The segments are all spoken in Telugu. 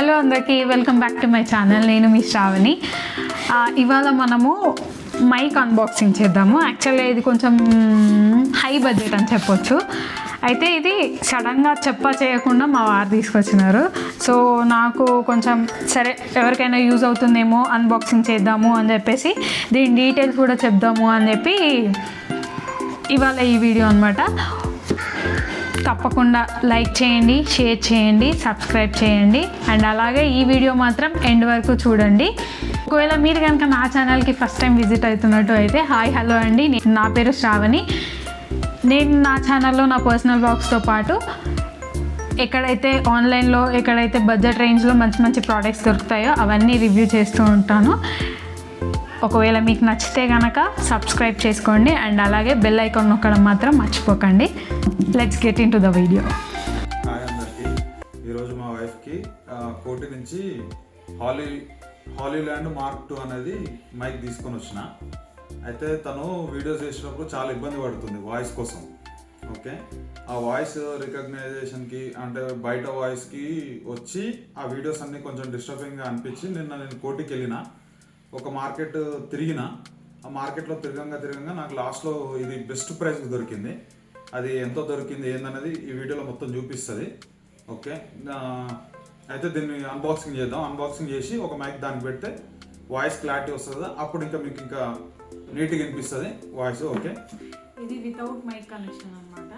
హలో అందరికీ welcome back to my channel. నేను మీ శ్రావణి. ఇవాళ మనము మైక్ అన్బాక్సింగ్ చేద్దాము. యాక్చువల్గా ఇది కొంచెం హై బడ్జెట్ అని చెప్పొచ్చు. అయితే ఇది సడన్గా చేయకుండా మా వారు తీసుకొచ్చినారు. సో నాకు కొంచెం సరే ఎవరికైనా యూజ్ అవుతుందేమో అన్బాక్సింగ్ చేద్దాము అని చెప్పేసి దీని డీటెయిల్స్ కూడా చెప్దాము అని చెప్పి ఇవాళ ఈ వీడియో అనమాట. తప్పకుండా లైక్ చేయండి, షేర్ చేయండి, సబ్స్క్రైబ్ చేయండి అండ్ అలాగే ఈ వీడియో మాత్రం ఎండ్ వరకు చూడండి. ఒకవేళ మీరు కనుక నా ఛానల్కి ఫస్ట్ టైం విజిట్ అవుతున్నట్టు అయితే హాయ్ హలో అండి, నా పేరు శ్రావణి. నేను నా ఛానల్లో నా పర్సనల్ బ్లాగ్స్తో పాటు ఎక్కడైతే ఆన్లైన్లో ఎక్కడైతే బడ్జెట్ రేంజ్లో మంచి మంచి ప్రోడక్ట్స్ దొరుకుతాయో అవన్నీ రివ్యూ చేస్తూ ఉంటాను. ఒకవేళ మీకు నచ్చితే కనుక సబ్స్క్రైబ్ చేసుకోండి అండ్ అలాగే బెల్ ఐకాన్ నొక్కడం మాత్రం మర్చిపోకండి. Let's get in to the video. Hi అందరికీ. ఈరోజు మా వైఫ్కి కోటి నుంచి హాలీల్యాండ్ మార్క్ 2 అనేది మైక్ తీసుకొని వచ్చిన. అయితే తను వీడియోస్ చేసినప్పుడు చాలా ఇబ్బంది పడుతుంది వాయిస్ కోసం. ఓకే, ఆ వాయిస్ రికగ్నైజేషన్కి అంటే బయట వాయిస్కి వచ్చి ఆ వీడియోస్ అన్నీ కొంచెం డిస్టర్బింగ్గా అనిపించి నేను కోటికి వెళ్ళిన ఒక మార్కెట్ తిరిగిన. ఆ మార్కెట్లో తిరగంగా నాకు లాస్ట్లో ఇది బెస్ట్ ప్రైస్కి దొరికింది. అది ఎంతో దొరికింది ఏందనేది ఈ వీడియోలో మొత్తం చూపిస్తుంది. ఓకే, అయితే దీన్ని అన్బాక్సింగ్ చేద్దాం. అన్బాక్సింగ్ చేసి ఒక మైక్ దానికి పెడితే వాయిస్ క్లారిటీ వస్తుంది. అప్పుడు మీకు ఇంకా నీట్గా వినిపిస్తుంది వాయిస్. ఓకే, ఇది వితౌట్ మైక్ కనెక్షన్ అనమాట.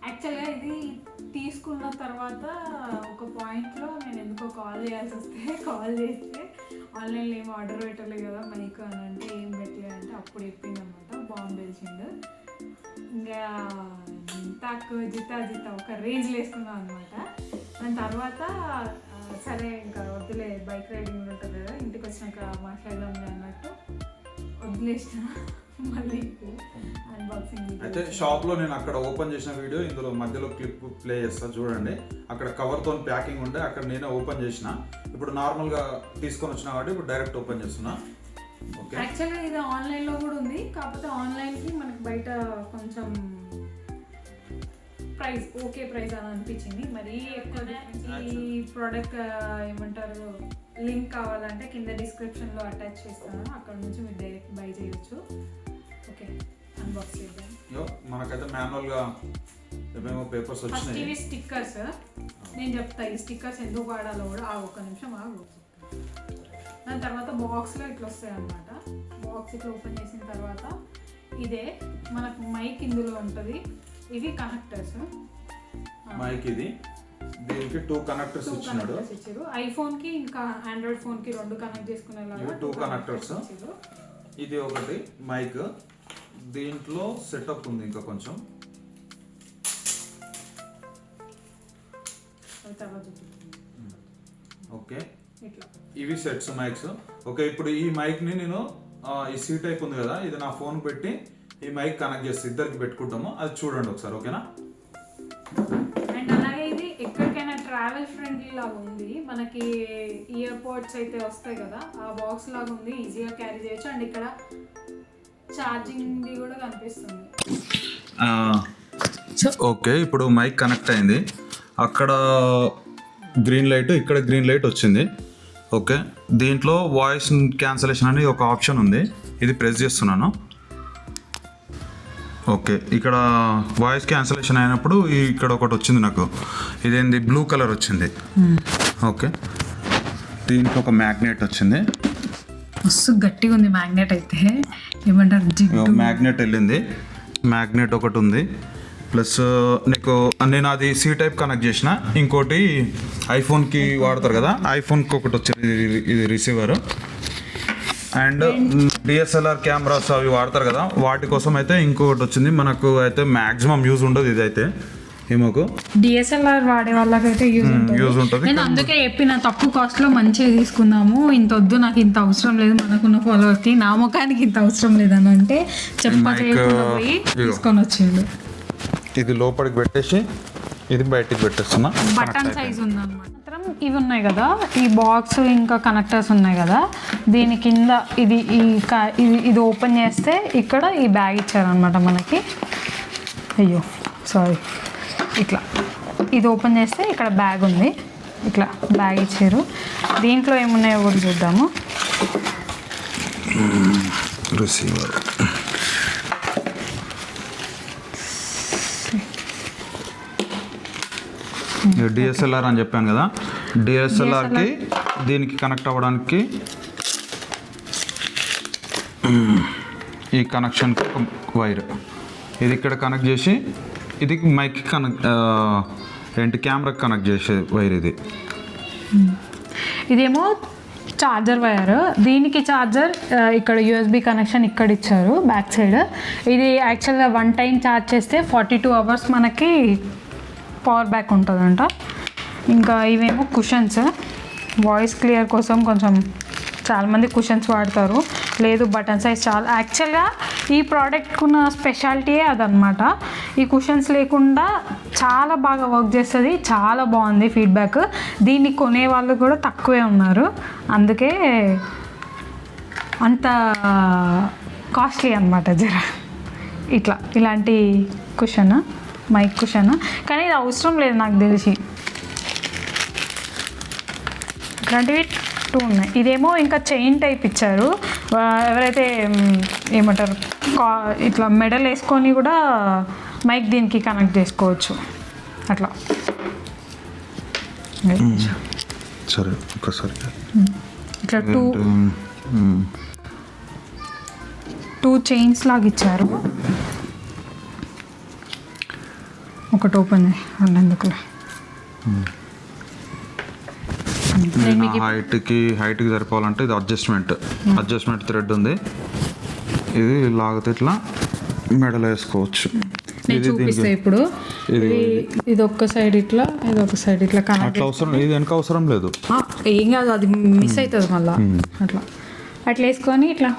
యాక్చువల్గా ఇది తీసుకున్న తర్వాత ఒక పాయింట్లో నేను ఎందుకో కాల్ చేయాల్సి వస్తే కాల్ చేస్తే ఆన్లైన్లో ఏం ఆర్డర్ పెట్టలేదు కదా మైక్ అని అంటే ఏం పెట్టలేదు అంటే అప్పుడు చెప్పింది అనమాట. బాంబు తెలిసిండు ఇంకా తాకు జితా ఒక రేంజ్లో వేసుకున్నాం అనమాట. దాని తర్వాత సరే ఇంకా వద్దులే, బైక్ రైడింగ్ ఉంటుంది కదా ఇంటికి వచ్చినాక మాట్లాడదాం అన్నట్టు వదిలేసిన. మళ్ళీ అన్బాక్సింగ్ అయితే షాప్లో నేను అక్కడ ఓపెన్ చేసిన వీడియో ఇందులో మధ్యలో క్లిప్ ప్లే చేస్తా చూడండి. అక్కడ కవర్తో ప్యాకింగ్ ఉంటే అక్కడ నేనే ఓపెన్ చేసిన. ఇప్పుడు నార్మల్గా తీసుకొని వచ్చినా కాబట్టి ఇప్పుడు డైరెక్ట్ ఓపెన్ చేస్తున్నా. ఓకే, యాక్చువల్గా ఇది ఆన్లైన్లో కూడా ఉంది, కాకపోతే ఆన్లైన్కి మనకి బయట కొంచెం ప్రైస్ ఓకే ప్రైస్ అని అనిపించింది. మరీ ఎక్కువ ఈ ప్రోడక్ట్ ఏమంటారు లింక్ కావాలంటే కింద డిస్క్రిప్షన్లో అటాచ్ చేస్తాను, అక్కడ నుంచి మీరు డైరెక్ట్ బై చేయొచ్చు. ఓకే, అన్బాక్స్ చేద్దాం. మనకైతే మాన్యువల్గా ఏమేమో పేపర్స్ వచ్చినాయి. ఇవి స్టిక్కర్స్. నేను చెప్తా ఈ స్టిక్కర్స్ ఎందుకు వాడాలో కూడా. ఒక్క నిమిషం ఆగు. దాని తర్వాత బాక్స్లో ఇట్లా వస్తాయి అన్నమాట. బాక్స్ ఇట్లా ఓపెన్ చేసిన తర్వాత ఇదే మనకు మైక్ ఇందులో ఉంటుంది. ఇవి కనెక్టర్స్. మైక్ ఇది దీనికి 2 కనెక్టర్స్ ఇచ్చినాడు. ఐఫోన్కి ఇంకా ఆండ్రాయిడ్ ఫోన్కి 2 కనెక్ట్ చేసుకునేలాగా 2 కనెక్టర్స్. ఇది ఒకటి మైక్. దీంట్లో సెటప్ ఉంది ఇంకా కొంచెం. ఓకే, ఇవి సెట్స్ మైక్స్. ఓకే, ఇప్పుడు ఈ మైక్ని నేను ఈ సీ టైప్ ఉంది కదా ఇది నా ఫోన్ పెట్టి ఈ మైక్ కనెక్ట్ చేసి ఇద్దరికి పెట్టుకుంటాము. అది చూడండి ఒకసారి. ఓకేనా? అండ్ అలాగే ఇది ఎక్కడికైనా ట్రావెల్ ఫ్రెండ్లీ లాగా ఉంది. మనకి ఇయర్ పోడ్స్ అయితే వస్తాయి కదా ఆ బాక్స్ లాగా ఉంది, ఈజీగా క్యారీ చేయొచ్చు. అండ్ ఇక్కడ ఛార్జింగ్ది కూడా కనిపిస్తుంది. ఓకే, ఇప్పుడు మైక్ కనెక్ట్ అయింది. అక్కడ గ్రీన్ లైట్, ఇక్కడ గ్రీన్ లైట్ వచ్చింది. ఓకే, దీంట్లో వాయిస్ క్యాన్సలేషన్ అని ఒక ఆప్షన్ ఉంది. ఇది ప్రెస్ చేస్తున్నాను. ఓకే, ఇక్కడ వాయిస్ క్యాన్సలేషన్ అయినప్పుడు ఇక్కడ ఒకటి వచ్చింది నాకు. ఇదేంది బ్లూ కలర్ వచ్చింది. ఓకే, దీంట్లో ఒక మ్యాగ్నెట్ వచ్చింది. మస్తు గట్టిగా ఉంది మ్యాగ్నెట్. అయితే ఏమంటారు మ్యాగ్నెట్ వెళ్ళింది. మ్యాగ్నెట్ ఒకటి ఉంది. ప్లస్ నీకు నేను అది సీ టైప్ కనెక్ట్ చేసిన. ఇంకోటి ఐఫోన్కి వాడతారు కదా, ఐఫోన్కి ఒకటి వచ్చింది ఇది రిసీవర్. అండ్ డిఎస్ఎల్ఆర్ కెమెరాస్ అవి వాడతారు కదా వాటి కోసం అయితే ఇంకొకటి వచ్చింది. మనకు అయితే మ్యాక్సిమం యూజ్ ఉండదు ఇదైతే. ఏమోకు డిఎస్ఎల్ఆర్ వాడే వాళ్ళకైతే యూజ్ ఉంటుంది. నేను అందుకే చెప్పిన తక్కువ కాస్ట్లో మంచిగా తీసుకుందాము, ఇంత వద్దు నాకు ఇంత అవసరం లేదు, మనకున్న ఫాలోవర్కి నా ముఖానికి ఇంత అవసరం లేదని అంటే చెప్పకుండా పోయి తీసుకొని వచ్చిండు. ఇది లోపలికి పెట్టేసి ఇది బయటికి పెట్టేస్తున్నా. బటన్ సైజ్ ఉందన్నమాట. ఇవి ఉన్నాయి కదా ఈ బాక్స్ ఇంకా కనెక్టర్స్ ఉన్నాయి కదా, దీని కింద ఇది ఓపెన్ చేస్తే ఇక్కడ ఈ బ్యాగ్ ఇచ్చారనమాట మనకి. అయ్యో సారీ, ఇట్లా ఇది ఓపెన్ చేస్తే ఇక్కడ బ్యాగ్ ఉంది. ఇట్లా బ్యాగ్ ఇచ్చారు. దీంట్లో ఏమున్నాయో కూడా చూద్దాము. రిసీవర్, డిఎస్ఎల్ఆర్ అని చెప్పాను కదా, డిఎస్ఎల్ఆర్కి దీనికి కనెక్ట్ అవ్వడానికి ఈ కనెక్షన్కి వైర్ ఇది ఇక్కడ కనెక్ట్ చేసి ఇది మైక్కి కనెక్ట్ ఏంటి కెమెరాకి కనెక్ట్ చేసే వైర్ ఇది. ఇదేమో చార్జర్ వైర్, దీనికి చార్జర్ ఇక్కడ యూఎస్బి కనెక్షన్ ఇక్కడ ఇచ్చారు బ్యాక్ సైడ్. ఇది యాక్చువల్గా 1 టైం ఛార్జ్ చేస్తే 42 అవర్స్ మనకి పవర్ బ్యాక్ ఉంటుందంట. ఇంకా ఇవేమో కుషన్స్, వాయిస్ క్లియర్ కోసం కొంచెం చాలామంది కుషన్స్ వాడతారు. లేదు బటన్ సైజ్ చాలా, యాక్చువల్గా ఈ ప్రోడక్ట్కి ఉన్న స్పెషాలిటీయే అదనమాట. ఈ కుషన్స్ లేకుండా చాలా బాగా వర్క్ చేస్తుంది, చాలా బాగుంది ఫీడ్బ్యాక్. దీన్ని కొనే వాళ్ళు కూడా తక్కువే ఉన్నారు, అందుకే అంత కాస్ట్లీ అనమాట జర. ఇలాంటి కుషన్, మైక్ కుషన్, కానీ ఇది అవసరం లేదు నాకు తెలిసి. ఇట్లాంటివి 2 ఉన్నాయి. ఇదేమో ఇంకా చైన్ టైప్ ఇచ్చారు, ఎవరైతే ఏమంటారు ఇట్లా మెడల్ వేసుకొని కూడా మైక్ దీనికి కనెక్ట్ చేసుకోవచ్చు అట్లా. సరే ఒకసారి ఇట్లా 2 చైన్స్ లాగా ఇచ్చారు. ఒకటి ఓపెన్ అందుకులే. హైట్కి సరిపోవాలంటే ఇది అడ్జస్ట్మెంట్ థ్రెడ్ ఉంది. ఇది లాగితే ఇట్లా మెడలో వేసుకోవచ్చు. నేను చూపిస్తా ఇప్పుడు. ఇది ఒక్క సైడ్ ఇట్లా, ఇది ఒక సైడ్ ఇట్లా అట్లా అవసరం, ఇది వెనక అవసరం లేదు, ఏం కాదు, అది మిస్ అవుతుంది మళ్ళీ. అట్లా వేసుకొని ఇట్లా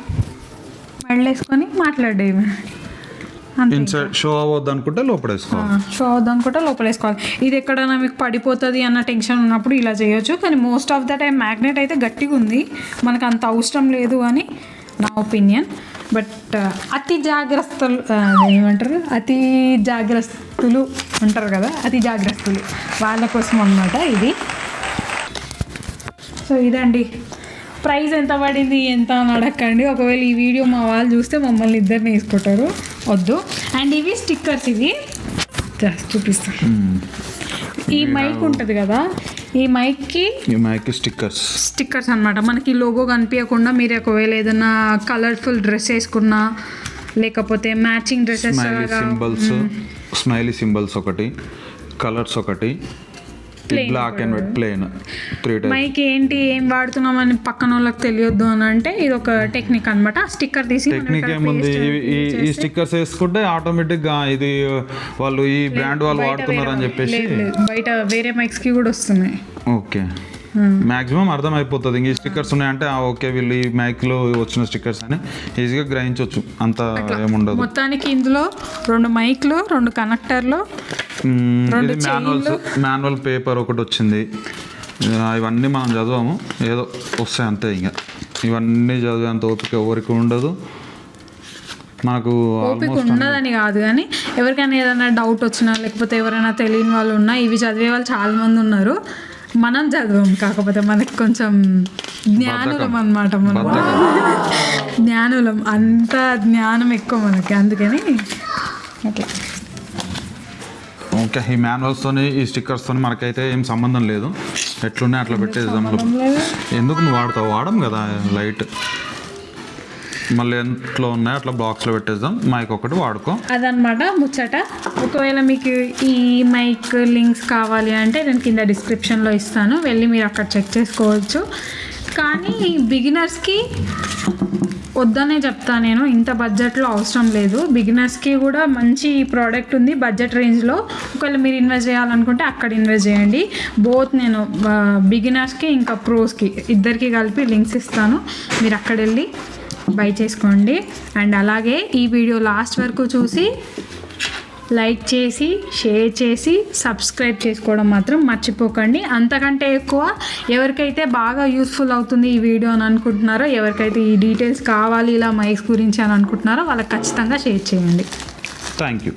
మెడలో వేసుకొని మాట్లాడేవి. ఇన్సైడ్ షో అవ్వద్దు అనుకుంటే లోపల వేసుకోవాలి. ఇది ఎక్కడైనా మీకు పడిపోతుంది అన్న టెన్షన్ ఉన్నప్పుడు ఇలా చేయొచ్చు. కానీ most of the time magnet అయితే గట్టిగా ఉంది, మనకు అంత అవసరం లేదు అని నా ఒపీనియన్. బట్ అతి జాగ్రత్తలు అంటారు కదా, అతి జాగ్రత్తలు వాళ్ళ కోసం అన్నమాట ఇది. సో ఇదండి, ప్రైస్ ఎంత పడింది ఎంత అని అడగండి. ఒకవేళ ఈ వీడియో మా వాళ్ళు చూస్తే మమ్మల్ని ఇద్దరిని వేసుకుంటారు, వద్దు. అండ్ ఇవి స్టిక్కర్స్, ఇవి చూపిస్తాను. ఈ మైక్ ఉంటుంది కదా, ఈ మైక్కి స్టిక్కర్స్ అనమాట. మనకి లోగో కనిపించకుండా మీరు ఒకవేళ ఏదైనా కలర్ఫుల్ డ్రెస్ వేసుకున్నా, లేకపోతే మ్యాచింగ్ డ్రెస్సెస్, స్మైలీ సింబల్స్ ఒకటి, కలర్స్ ఒకటి, black and white plain 3 types. Mic ఏంటి ఏం వాడుతున్నామని పక్కన వాళ్ళకి తెలియొద్దు అని అంటే ఇది ఒక టెక్నిక్ అనమాట. స్టిక్కర్ తీసి టెక్నిక్ ఏముంది, ఈ స్టిక్కర్స్ వేసుకుంటే ఆటోమేటిక్గా ఇది వాళ్ళు ఈ బ్రాండ్ వాళ్ళు వాడుతున్నారు అని చెప్పేసి బయట వేరే మైక్స్ కి కూడా వస్తున్నాయి. ఓకే, మ్యాక్సిమం అర్థమైపోతుంది. ఇంక ఈ స్టిక్కర్స్ ఉన్నాయంటే ఓకే వీళ్ళు ఈ మైక్లో వచ్చిన స్టిక్కర్స్ అని ఈజీగా గ్రహించవచ్చు, అంత ఏముండదు. మొత్తానికి ఇందులో 2 మైక్లు, 2 కనెక్టర్లు, ఇది మాన్యువల్ పేపర్ ఒకటి వచ్చింది. ఇవన్నీ మనం చదవము, ఏదో వస్తాయి అంతే. ఇంకా ఇవన్నీ చదివేంత ఓపిక ఎవరికి ఉండదు. మనకు ఓపిక ఉండదని కాదు, కానీ ఎవరికైనా ఏదైనా డౌట్ వచ్చినా, లేకపోతే ఎవరైనా తెలియని వాళ్ళు ఉన్నా, ఇవి చదివే వాళ్ళు చాలా మంది ఉన్నారు. మనం చదవం, కాకపోతే మనకి కొంచెం జ్ఞానులం అనమాట. మనం జ్ఞానులం, అంత జ్ఞానం ఎక్కువ మనకి, అందుకని అట్లా. ఓకే, ఈ మాన్యువల్స్తోని ఈ స్టిక్కర్స్తోని మనకైతే ఏం సంబంధం లేదు. ఎట్లున్నాయి అట్లా పెట్టేద్దాం. ఎందుకు నువ్వు వాడం కదా లైట్, మళ్ళీ ఎంట్లో ఉన్నాయి అట్లా బాక్స్లో పెట్టేద్దాం. మైక్ ఒకటి వాడుకో, అదనమాట ముచ్చట. ఒకవేళ మీకు ఈ మైక్ లింక్స్ కావాలి అంటే నేను కింద డిస్క్రిప్షన్లో ఇస్తాను, వెళ్ళి మీరు అక్కడ చెక్ చేసుకోవచ్చు. కానీ బిగినర్స్కి వద్దనే చెప్తాను నేను, ఇంత బడ్జెట్లో అవసరం లేదు. బిగినర్స్కి కూడా మంచి ప్రోడక్ట్ ఉంది బడ్జెట్ రేంజ్లో. ఒకవేళ మీరు ఇన్వెస్ట్ చేయాలనుకుంటే అక్కడ ఇన్వెస్ట్ చేయండి. బోత్ నేను బిగినర్స్కి ఇంకా ప్రోస్కి ఇద్దరికి కలిపి లింక్స్ ఇస్తాను, మీరు అక్కడ వెళ్ళి బై చేసుకోండి. అండ్ అలాగే ఈ వీడియో లాస్ట్ వరకు చూసి లైక్ చేసి, షేర్ చేసి, సబ్స్క్రైబ్ చేసుకోవడం మాత్రం మర్చిపోకండి. అంతకంటే ఎక్కువ ఎవరికైతే బాగా యూస్ఫుల్ అవుతుంది ఈ వీడియో అని అనుకుంటున్నారో, ఎవరికైతే ఈ డీటెయిల్స్ కావాలి ఇలా మైక్స్ గురించి అని అనుకుంటున్నారో వాళ్ళకి ఖచ్చితంగా షేర్ చేయండి. Thank you.